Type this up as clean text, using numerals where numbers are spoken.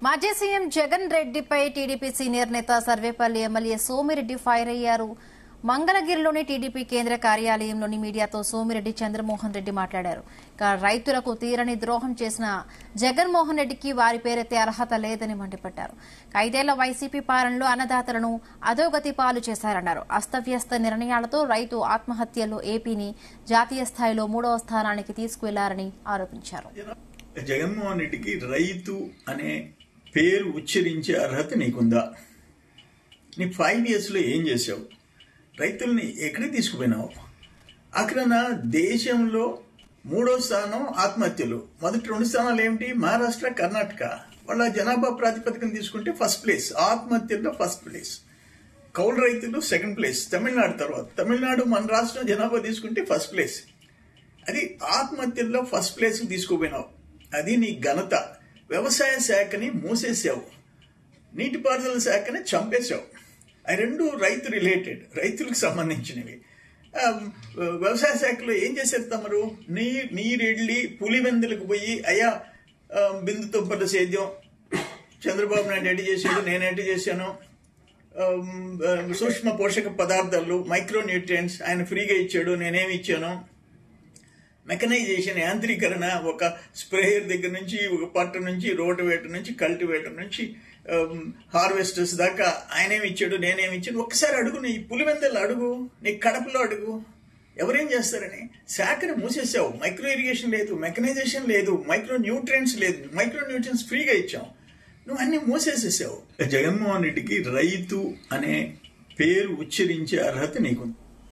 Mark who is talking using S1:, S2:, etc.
S1: మాజీ సీఎం జగన్ రెడ్డిపై TDP senior నేత సర్వేపల్లి ఎమ్మెల్యే సోమిరెడ్డి ఫైర్ అయ్యారు. మంగళగిరిలోని టీడీపీ కేంద్ర కార్యాలయంలోని మీడియాతో సోమిరెడ్డి చంద్రమోహన్ రెడ్డి మాట్లాడారు. రైతులకు తీరని ద్రోహం చేసిన జగన్మోహన్ రెడ్డికి వారి పేరెత్తే అర్హత లేదని మండిపడ్డారు. 5 ఏళ్ల వైసీపీ పాలనలో అన్నదాతలను అధోగతి పాలు చేశారన్నారు. అస్తవ్యస్త నిర్ణయాలతో రైతు ఆత్మహత్యల్లో ఏపీని జాతీయ స్థాయిలో 3వ స్థానానికి తీసుకువెళ్లారని ఆరోపించారు.
S2: జగన్మోహన్ రెడ్డికి రైతు అనే పేరు ఉచ్చరించే అర్హత నీకుందా? నీ 5 years లో ఏం చేశావు? రైతుల్ని ఎక్కడికి తీసుకుపోయినావు? అక్కడ దేశంలో 3వ స్థానం ఆత్మహత్యలు. మొదటి 2 స్థానాలు ఏమిటి? మహారాష్ట్ర, కర్ణాటక. వాళ్ళ జనాభా ప్రాతిపదికన తీసుకుంటే ఫస్ట్ ప్లేస్, ఆత్మహత్యల్లో ఫస్ట్ ప్లేస్. కౌలు రైతులు సెకండ్ ప్లేస్, తమిళనాడు తర్వాత. తమిళనాడు మన రాష్ట్రం జనాభా తీసుకుంటే ఫస్ట్ ప్లేస్. అది ఆత్మహత్యల్లో ఫస్ట్ ప్లేస్ తీసుకుపోయినావు. అది నీ ఘనత. వ్యవసాయ శాఖని మూసేసావు, నీటిపారుదల శాఖని చంపేశావు. అవి 2 రైతు రిలేటెడ్, రైతులకు సంబంధించినవి. వ్యవసాయ శాఖలో ఏం చేశారు తమరు? నీరెళ్ళి పులివెందులకు పోయి అయ్యా బిందు తుంపల సేద్యం చంద్రబాబు నాయుడు ఎట్టి చేశాడు, నేను ఎట్టి చేశాను. సూక్ష్మ పోషక పదార్థాలు, మైక్రో న్యూట్రియంట్స్ ఆయన ఫ్రీగా ఇచ్చాడు, నేనేమి ఇచ్చాను. మెకనైజేషన్, యాంత్రీకరణ, ఒక స్ప్రేయర్ దగ్గర నుంచి, ఒక పట్ట నుంచి, రోటివేటర్ నుంచి, కల్టివేటర్ నుంచి, హార్వెస్టర్స్ దాకా ఆయనేమి ఇచ్చాడు, నేనేమి ఇచ్చాను. ఒక్కసారి అడుగు, నీ పులివెందలు అడుగు, నీ కడపలో అడుగు. ఎవరేం చేస్తారని శాఖని మూసేసావు. మైక్రో ఇరిగేషన్ లేదు, మెకనైజేషన్ లేదు, మైక్రో న్యూట్రియంట్స్ లేదు. మైక్రో న్యూట్రియంట్స్ ఫ్రీగా ఇచ్చాం, నువ్వు అన్ని మూసేసేసావు. జగన్మోహన్ రెడ్డికి రైతు అనే పేరు ఉచ్చరించే అర్హత నీకుంది.